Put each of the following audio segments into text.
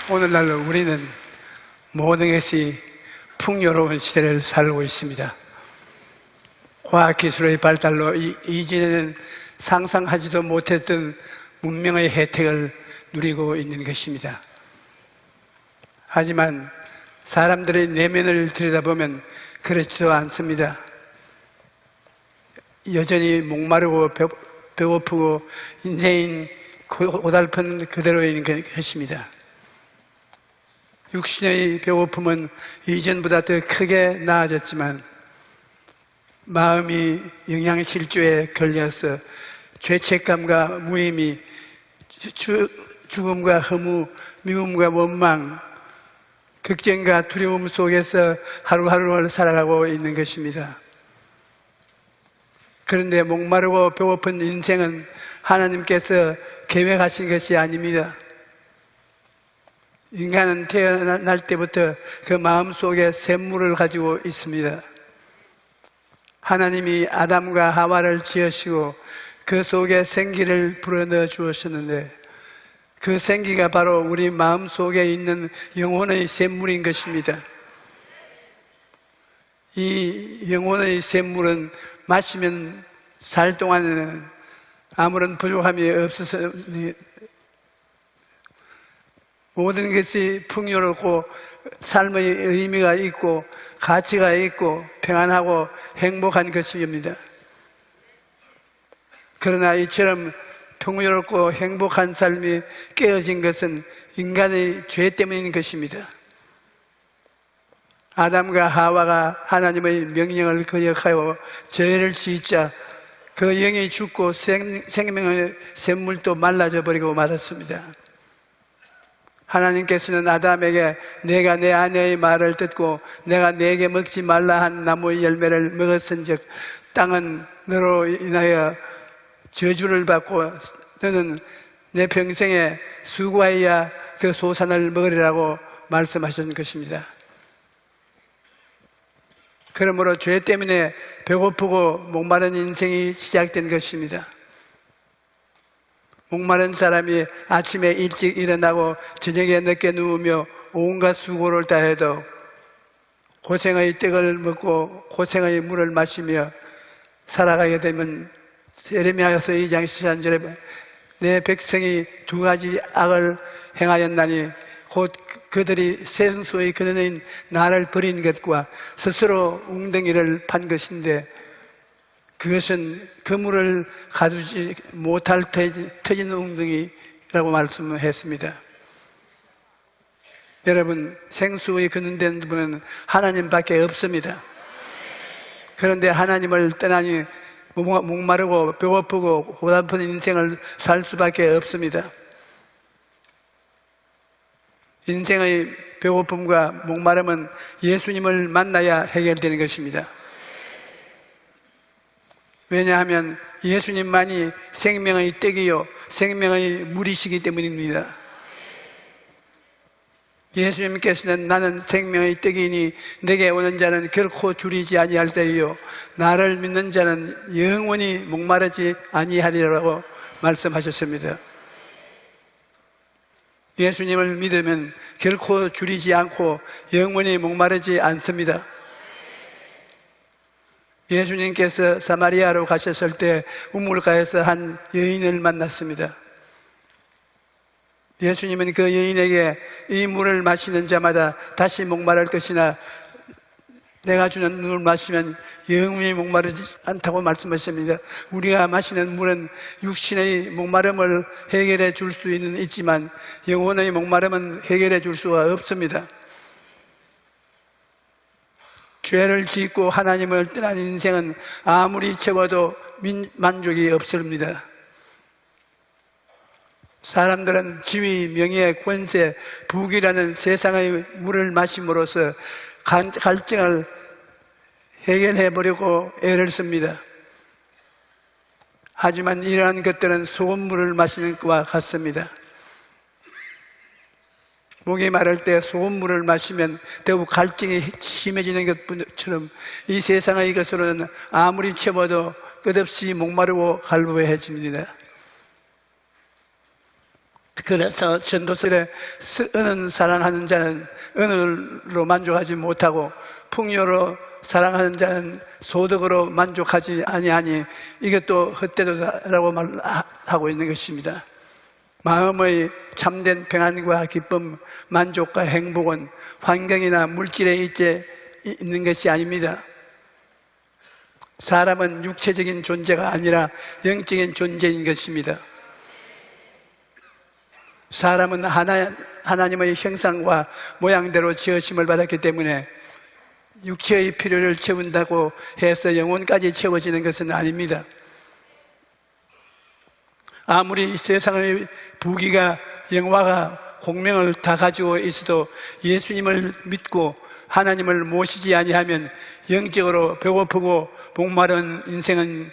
오늘날 우리는 모든 것이 풍요로운 시대를 살고 있습니다. 과학기술의 발달로 이전에는 상상하지도 못했던 문명의 혜택을 누리고 있는 것입니다. 하지만 사람들의 내면을 들여다보면 그렇지도 않습니다. 여전히 목마르고 배고프고 인생인 고달픈 그대로인 것입니다. 육신의 배고픔은 이전보다 더 크게 나아졌지만 마음이 영양실조에 걸려서 죄책감과 무의미, 죽음과 허무, 미움과 원망, 걱정과 두려움 속에서 하루하루를 살아가고 있는 것입니다. 그런데 목마르고 배고픈 인생은 하나님께서 계획하신 것이 아닙니다. 인간은 태어날 때부터 그 마음속에 샘물을 가지고 있습니다. 하나님이 아담과 하와를 지으시고 그 속에 생기를 불어넣어 주었었는데 그 생기가 바로 우리 마음속에 있는 영혼의 샘물인 것입니다. 이 영혼의 샘물은 마시면 살 동안에는 아무런 부족함이 없어서 모든 것이 풍요롭고 삶의 의미가 있고 가치가 있고 평안하고 행복한 것입니다. 그러나 이처럼 풍요롭고 행복한 삶이 깨어진 것은 인간의 죄 때문인 것입니다. 아담과 하와가 하나님의 명령을 거역하여 죄를 짓자 그 영이 죽고 생명의 샘물도 말라져 버리고 말았습니다. 하나님께서는 아담에게 내가 내 아내의 말을 듣고 내가 내게 먹지 말라 한 나무의 열매를 먹었은즉 땅은 너로 인하여 저주를 받고 너는 내 평생에 수고하여야 그 소산을 먹으리라고 말씀하신 것입니다. 그러므로 죄 때문에 배고프고 목마른 인생이 시작된 것입니다. 목마른 사람이 아침에 일찍 일어나고 저녁에 늦게 누우며 온갖 수고를 다해도 고생의 떡을 먹고 고생의 물을 마시며 살아가게 되면 예레미야서 2장 13절에 내 백성이 두 가지 악을 행하였나니 곧 그들이 생수의 근원인 나를 버린 것과 스스로 웅덩이를 판 것인데 그것은 그물을 가두지 못할 터진 웅덩이라고 말씀했습니다. 여러분, 생수의 근원된 분은 하나님밖에 없습니다. 그런데 하나님을 떠나니 목마르고 배고프고 고달픈 인생을 살 수밖에 없습니다. 인생의 배고픔과 목마름은 예수님을 만나야 해결되는 것입니다. 왜냐하면 예수님만이 생명의 떡이요 생명의 물이시기 때문입니다. 예수님께서는 나는 생명의 떡이니 내게 오는 자는 결코 줄이지 아니할 때요 나를 믿는 자는 영원히 목마르지 아니하리라고 말씀하셨습니다. 예수님을 믿으면 결코 줄이지 않고 영원히 목마르지 않습니다. 예수님께서 사마리아로 가셨을 때 우물가에서 한 여인을 만났습니다. 예수님은 그 여인에게 이 물을 마시는 자마다 다시 목마를 것이나 내가 주는 물을 마시면 영원히 목마르지 않다고 말씀하십니다. 우리가 마시는 물은 육신의 목마름을 해결해 줄 수 있지만 영혼의 목마름은 해결해 줄 수가 없습니다. 죄를 짓고 하나님을 떠난 인생은 아무리 채워도 만족이 없습니다. 사람들은 지위, 명예, 권세, 부귀라는 세상의 물을 마심으로써 갈증을 해결해보려고 애를 씁니다. 하지만 이러한 것들은 소금물을 마시는 것과 같습니다. 목이 마를 때 소금물을 마시면 더욱 갈증이 심해지는 것처럼 이 세상의 것으로는 아무리 채워도 끝없이 목마르고 갈부해집니다. 그래서 전도서에 은은 사랑하는 자는 은으로 만족하지 못하고 풍요로 사랑하는 자는 소득으로 만족하지 아니하니 이것도 헛되도다라고 말하고 있는 것입니다. 마음의 참된 평안과 기쁨, 만족과 행복은 환경이나 물질에 있는 것이 아닙니다. 사람은 육체적인 존재가 아니라 영적인 존재인 것입니다. 사람은 하나님의 형상과 모양대로 지으심을 받았기 때문에 육체의 필요를 채운다고 해서 영혼까지 채워지는 것은 아닙니다. 아무리 세상의 부귀가 영화가 공명을 다 가지고 있어도 예수님을 믿고 하나님을 모시지 아니하면 영적으로 배고프고 목마른 인생은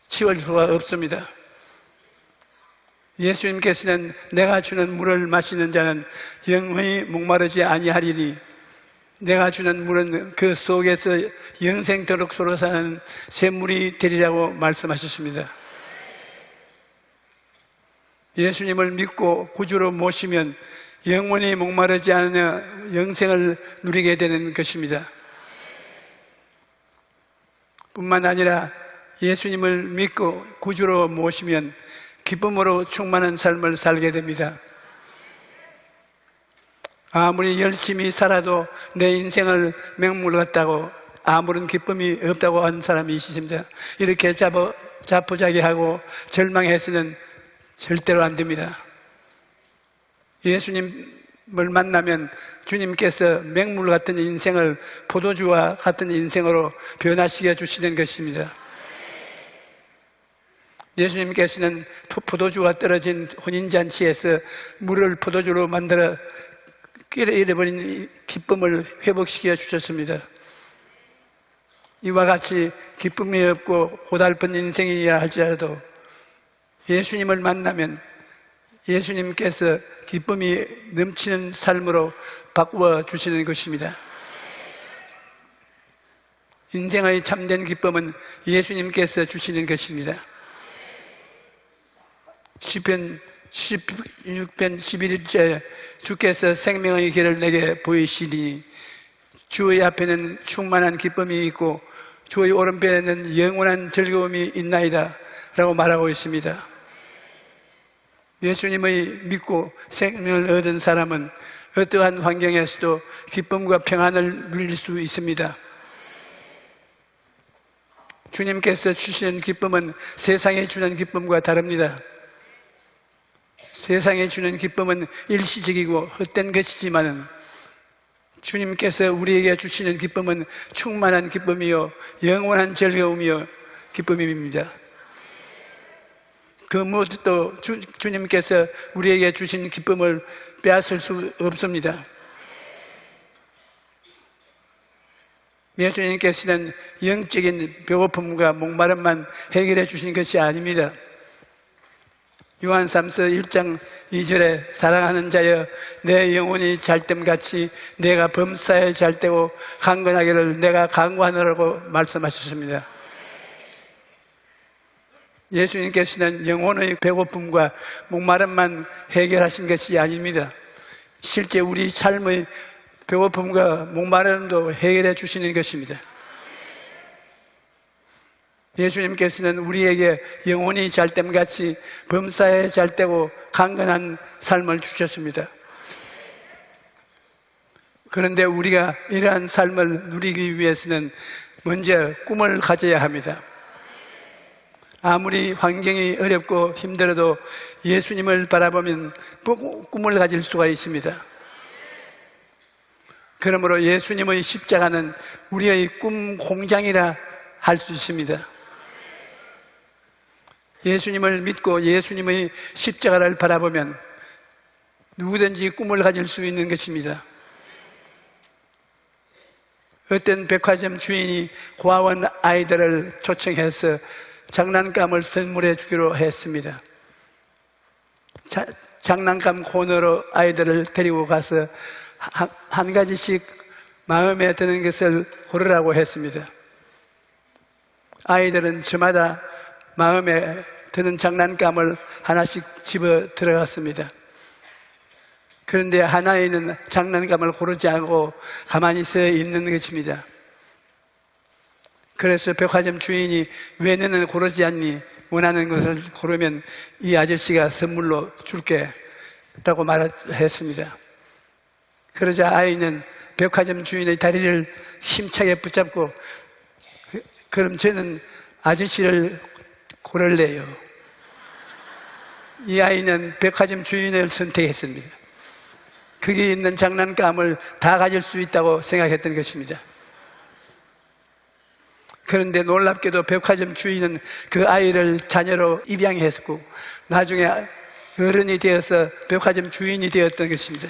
치울 수가 없습니다. 예수님께서는 내가 주는 물을 마시는 자는 영원히 목마르지 아니하리니 내가 주는 물은 그 속에서 영생토록 솟아나는 샘물이 되리라고 말씀하셨습니다. 예수님을 믿고 구주로 모시면 영원히 목마르지 않으며 영생을 누리게 되는 것입니다. 뿐만 아니라 예수님을 믿고 구주로 모시면 기쁨으로 충만한 삶을 살게 됩니다. 아무리 열심히 살아도 내 인생을 맹물 같다고 아무런 기쁨이 없다고 하는 사람이 있습니다. 이렇게 자포자기하고 절망해서는 절대로 안 됩니다. 예수님을 만나면 주님께서 맹물 같은 인생을 포도주와 같은 인생으로 변화시켜 주시는 것입니다. 예수님께서는 포도주가 떨어진 혼인잔치에서 물을 포도주로 만들어 잃어버린 기쁨을 회복시켜 주셨습니다. 이와 같이 기쁨이 없고 고달픈 인생이라 할지라도 예수님을 만나면 예수님께서 기쁨이 넘치는 삶으로 바꾸어 주시는 것입니다. 인생의 참된 기쁨은 예수님께서 주시는 것입니다. 시편 16편 11절에 주께서 생명의 길을 내게 보이시니 주의 앞에는 충만한 기쁨이 있고 주의 오른편에는 영원한 즐거움이 있나이다 라고 말하고 있습니다. 예수님을 믿고 생명을 얻은 사람은 어떠한 환경에서도 기쁨과 평안을 누릴 수 있습니다. 주님께서 주시는 기쁨은 세상에 주는 기쁨과 다릅니다. 세상에 주는 기쁨은 일시적이고 헛된 것이지만 주님께서 우리에게 주시는 기쁨은 충만한 기쁨이요 영원한 즐거움이요 기쁨입니다. 그 무엇도 주님께서 우리에게 주신 기쁨을 빼앗을 수 없습니다. 예수님께서는 영적인 배고픔과 목마름만 해결해 주신 것이 아닙니다. 요한삼서 1장 2절에 사랑하는 자여 내 영혼이 잘됨같이 내가 범사에 잘되고 강건하기를 내가 강구하노라고 말씀하셨습니다. 예수님께서는 영혼의 배고픔과 목마름만 해결하신 것이 아닙니다. 실제 우리 삶의 배고픔과 목마름도 해결해 주시는 것입니다. 예수님께서는 우리에게 영혼이 잘됨같이 범사에 잘되고 강건한 삶을 주셨습니다. 그런데 우리가 이러한 삶을 누리기 위해서는 먼저 꿈을 가져야 합니다. 아무리 환경이 어렵고 힘들어도 예수님을 바라보면 꿈을 가질 수가 있습니다. 그러므로 예수님의 십자가는 우리의 꿈 공장이라 할 수 있습니다. 예수님을 믿고 예수님의 십자가를 바라보면 누구든지 꿈을 가질 수 있는 것입니다. 어떤 백화점 주인이 고아원 아이들을 초청해서 장난감을 선물해 주기로 했습니다. 장난감 코너로 아이들을 데리고 가서 한 가지씩 마음에 드는 것을 고르라고 했습니다. 아이들은 저마다 마음에 드는 장난감을 하나씩 집어 들어갔습니다. 그런데 하나에는 장난감을 고르지 않고 가만히 서 있는 것입니다. 그래서 백화점 주인이 왜 너는 고르지 않니? 원하는 것을 고르면 이 아저씨가 선물로 줄게 라고 말했습니다. 그러자 아이는 백화점 주인의 다리를 힘차게 붙잡고 그럼 저는 아저씨를 고를래요. 이 아이는 백화점 주인을 선택했습니다. 거기 있는 장난감을 다 가질 수 있다고 생각했던 것입니다. 그런데 놀랍게도 백화점 주인은 그 아이를 자녀로 입양했고 나중에 어른이 되어서 백화점 주인이 되었던 것입니다.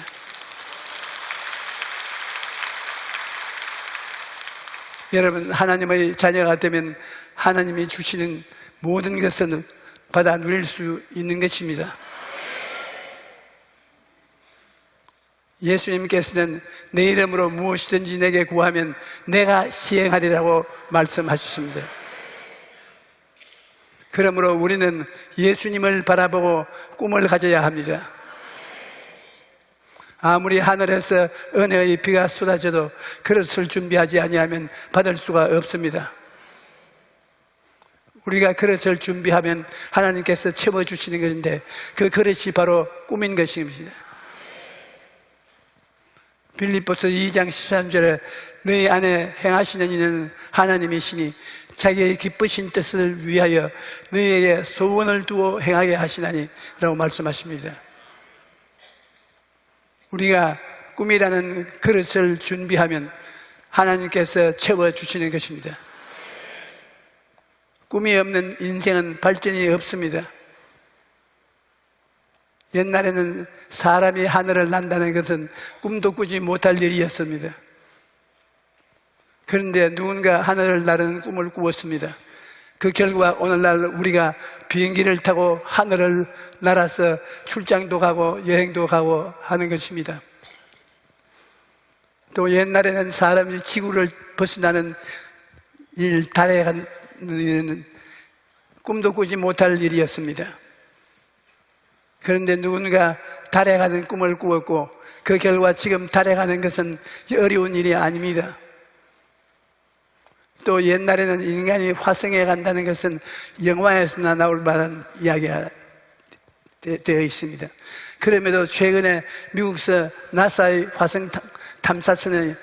여러분, 하나님의 자녀가 되면 하나님이 주시는 모든 것은 받아 누릴 수 있는 것입니다. 예수님께서는 내 이름으로 무엇이든지 내게 구하면 내가 시행하리라고 말씀하셨습니다. 그러므로 우리는 예수님을 바라보고 꿈을 가져야 합니다. 아무리 하늘에서 은혜의 비가 쏟아져도 그릇을 준비하지 아니하면 받을 수가 없습니다. 우리가 그릇을 준비하면 하나님께서 채워주시는 것인데 그 그릇이 바로 꿈인 것입니다. 빌립보서 2장 13절에 너희 안에 행하시는 이는 하나님이시니 자기의 기쁘신 뜻을 위하여 너희에게 소원을 두어 행하게 하시나니 라고 말씀하십니다. 우리가 꿈이라는 그릇을 준비하면 하나님께서 채워주시는 것입니다. 꿈이 없는 인생은 발전이 없습니다. 옛날에는 사람이 하늘을 난다는 것은 꿈도 꾸지 못할 일이었습니다. 그런데 누군가 하늘을 나르는 꿈을 꾸었습니다. 그 결과 오늘날 우리가 비행기를 타고 하늘을 날아서 출장도 가고 여행도 가고 하는 것입니다. 또 옛날에는 사람이 지구를 벗어나는 일, 달에 가는 일은 꿈도 꾸지 못할 일이었습니다. 그런데 누군가 달에 가는 꿈을 꾸었고 그 결과 지금 달에 가는 것은 어려운 일이 아닙니다. 또 옛날에는 인간이 화성에 간다는 것은 영화에서나 나올 만한 이야기가 되어 있습니다. 그럼에도 최근에 미국서 나사의 화성 탐사선이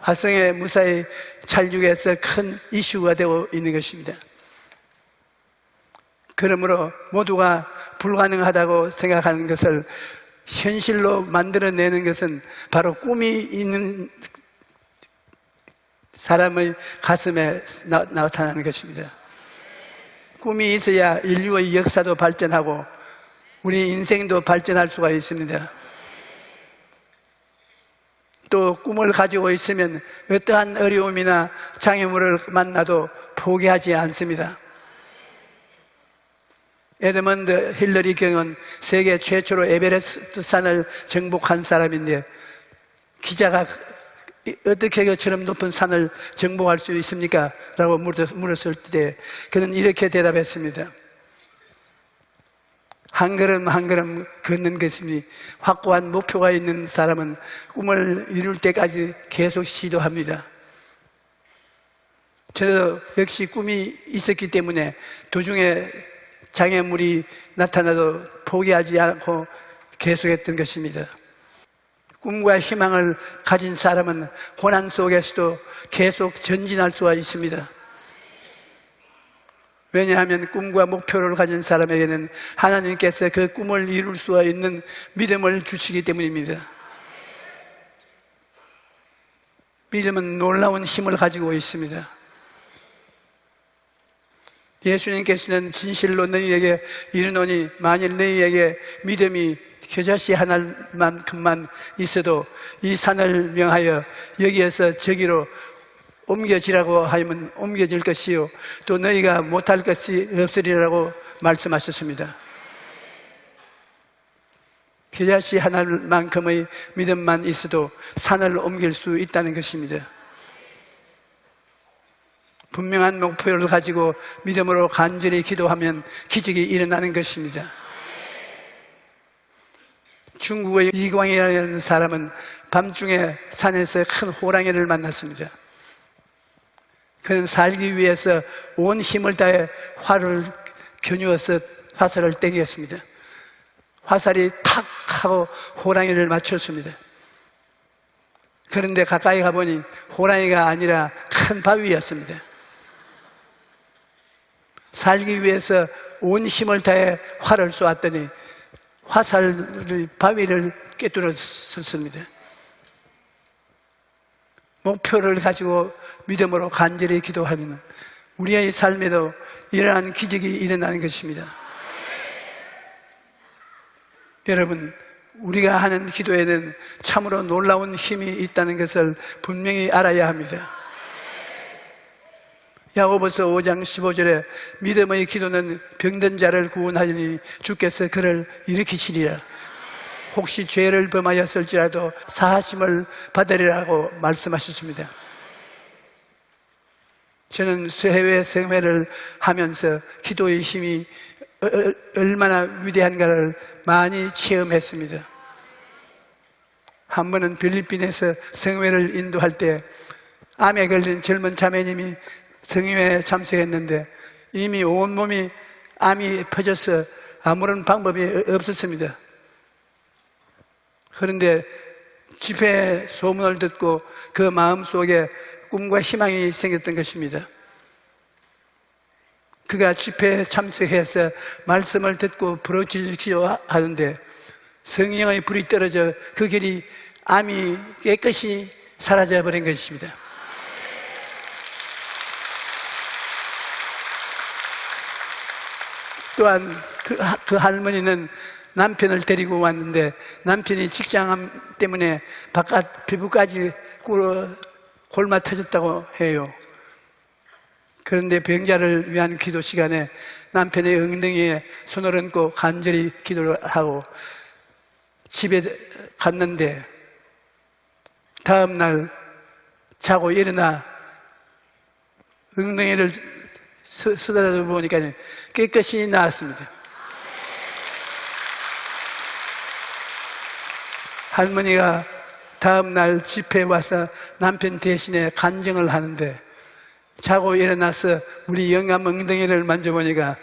화성에 무사히 착륙해서 큰 이슈가 되고 있는 것입니다. 그러므로 모두가 불가능하다고 생각하는 것을 현실로 만들어내는 것은 바로 꿈이 있는 사람의 가슴에 나타나는 것입니다. 꿈이 있어야 인류의 역사도 발전하고 우리 인생도 발전할 수가 있습니다. 또 꿈을 가지고 있으면 어떠한 어려움이나 장애물을 만나도 포기하지 않습니다. 에드먼드 힐러리 경은 세계 최초로 에베레스트 산을 정복한 사람인데 기자가 어떻게 그처럼 높은 산을 정복할 수 있습니까? 라고 물었을 때 그는 이렇게 대답했습니다. 한 걸음 한 걸음 걷는 것이니 확고한 목표가 있는 사람은 꿈을 이룰 때까지 계속 시도합니다. 저도 역시 꿈이 있었기 때문에 도중에 장애물이 나타나도 포기하지 않고 계속했던 것입니다. 꿈과 희망을 가진 사람은 고난 속에서도 계속 전진할 수가 있습니다. 왜냐하면 꿈과 목표를 가진 사람에게는 하나님께서 그 꿈을 이룰 수가 있는 믿음을 주시기 때문입니다. 믿음은 놀라운 힘을 가지고 있습니다. 예수님께서는 진실로 너희에게 이르노니 만일 너희에게 믿음이 겨자씨 하나만큼만 있어도 이 산을 명하여 여기에서 저기로 옮겨지라고 하면 옮겨질 것이요 또 너희가 못할 것이 없으리라고 말씀하셨습니다. 겨자씨 하나만큼의 믿음만 있어도 산을 옮길 수 있다는 것입니다. 분명한 목표를 가지고 믿음으로 간절히 기도하면 기적이 일어나는 것입니다. 중국의 이광이라는 사람은 밤중에 산에서 큰 호랑이를 만났습니다. 그는 살기 위해서 온 힘을 다해 활을 겨누어서 화살을 땡겼습니다. 화살이 탁 하고 호랑이를 맞췄습니다. 그런데 가까이 가보니 호랑이가 아니라 큰 바위였습니다. 살기 위해서 온 힘을 다해 활을 쏘았더니 화살이 바위를 꿰뚫었습니다. 목표를 가지고 믿음으로 간절히 기도하면 우리의 삶에도 이러한 기적이 일어나는 것입니다. 여러분, 우리가 하는 기도에는 참으로 놀라운 힘이 있다는 것을 분명히 알아야 합니다. 야고보서 5장 15절에 믿음의 기도는 병든 자를 구원하리니 주께서 그를 일으키시리라. 혹시 죄를 범하였을지라도 사하심을 받으리라고 말씀하셨습니다. 저는 해외 생회를 하면서 기도의 힘이 얼마나 위대한가를 많이 체험했습니다. 한 번은 필리핀에서 성회를 인도할 때 암에 걸린 젊은 자매님이 성회에 참석했는데 이미 온몸이 암이 퍼져서 아무런 방법이 없었습니다. 그런데 집회 소문을 듣고 그 마음속에 꿈과 희망이 생겼던 것입니다. 그가 집회에 참석해서 말씀을 듣고 부르짖기도 하는데 성령의 불이 떨어져 그 길이 암이 깨끗이 사라져버린 것입니다. 또한 그 할머니는 남편을 데리고 왔는데 남편이 직장암 때문에 바깥 피부까지 골마 터졌다고 해요. 그런데 병자를 위한 기도 시간에 남편의 엉덩이에 손을 얹고 간절히 기도를 하고 집에 갔는데 다음 날 자고 일어나 엉덩이를 쓰다듬어 보니까 깨끗이 나았습니다. 할머니가 다음 날 집회에 와서 남편 대신에 간증을 하는데 자고 일어나서 우리 영감 엉덩이를 만져보니까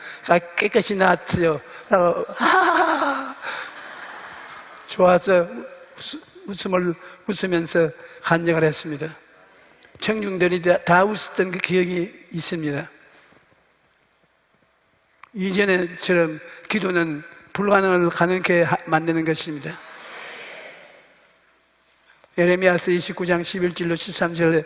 깨끗이 나았죠. 라고 좋아서 웃음을 웃으면서 간증을 했습니다. 청중들이 다 웃었던 그 기억이 있습니다. 이전에처럼 기도는 불가능을 가능케 만드는 것입니다. 예레미야서 29장 11절로 13절에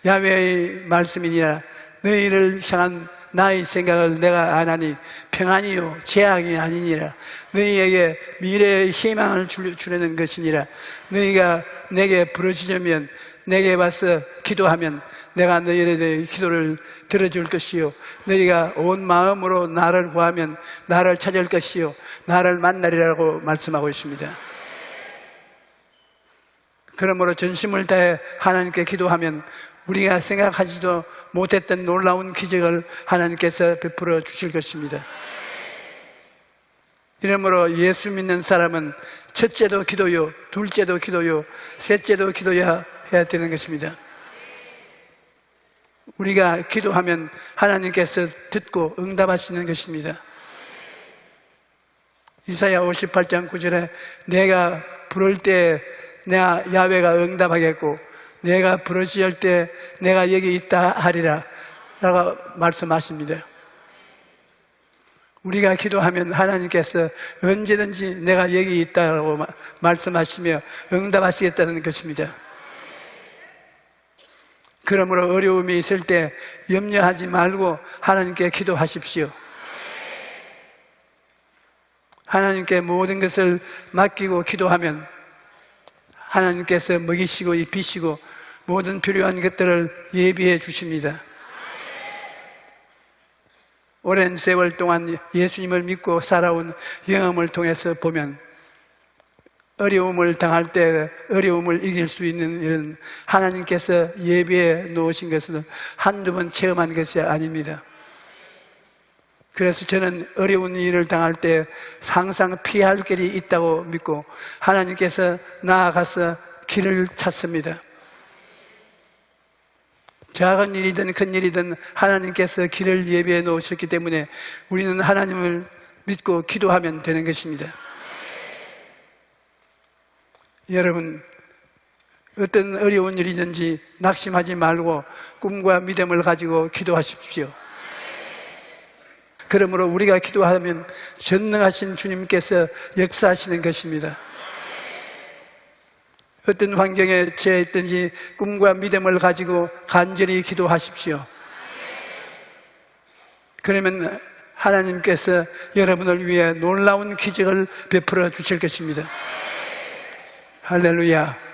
야훼의 말씀이니라 너희를 향한 나의 생각을 내가 아나니 평안이요 재앙이 아니니라. 너희에게 미래의 희망을 주려는 것이니라. 너희가 내게 부르짖으면 내게 와서 기도하면 내가 너희의 기도를 들어줄 것이요 너희가 온 마음으로 나를 구하면 나를 찾을 것이요 나를 만나리라고 말씀하고 있습니다. 그러므로 전심을 다해 하나님께 기도하면 우리가 생각하지도 못했던 놀라운 기적을 하나님께서 베풀어 주실 것입니다. 이러므로 예수 믿는 사람은 첫째도 기도요, 둘째도 기도요, 셋째도 기도해야 되는 것입니다. 우리가 기도하면 하나님께서 듣고 응답하시는 것입니다. 이사야 58장 9절에 내가 부를 때 내가 야훼가 응답하겠고 내가 부르짖을 때 내가 여기 있다 하리라 라고 말씀하십니다. 우리가 기도하면 하나님께서 언제든지 내가 여기 있다고 말씀하시며 응답하시겠다는 것입니다. 그러므로 어려움이 있을 때 염려하지 말고 하나님께 기도하십시오. 하나님께 모든 것을 맡기고 기도하면 하나님께서 먹이시고 입히시고 모든 필요한 것들을 예비해 주십니다. 오랜 세월 동안 예수님을 믿고 살아온 경험을 통해서 보면 어려움을 당할 때 어려움을 이길 수 있는 이런 하나님께서 예비해 놓으신 것은 한두 번 체험한 것이 아닙니다. 그래서 저는 어려운 일을 당할 때 항상 피할 길이 있다고 믿고 하나님께서 나아가서 길을 찾습니다. 작은 일이든 큰 일이든 하나님께서 길을 예비해 놓으셨기 때문에 우리는 하나님을 믿고 기도하면 되는 것입니다. 여러분, 어떤 어려운 일이든지 낙심하지 말고 꿈과 믿음을 가지고 기도하십시오. 그러므로 우리가 기도하면 전능하신 주님께서 역사하시는 것입니다. 어떤 환경에 처해 있든지 꿈과 믿음을 가지고 간절히 기도하십시오. 그러면 하나님께서 여러분을 위해 놀라운 기적을 베풀어 주실 것입니다. 할렐루야.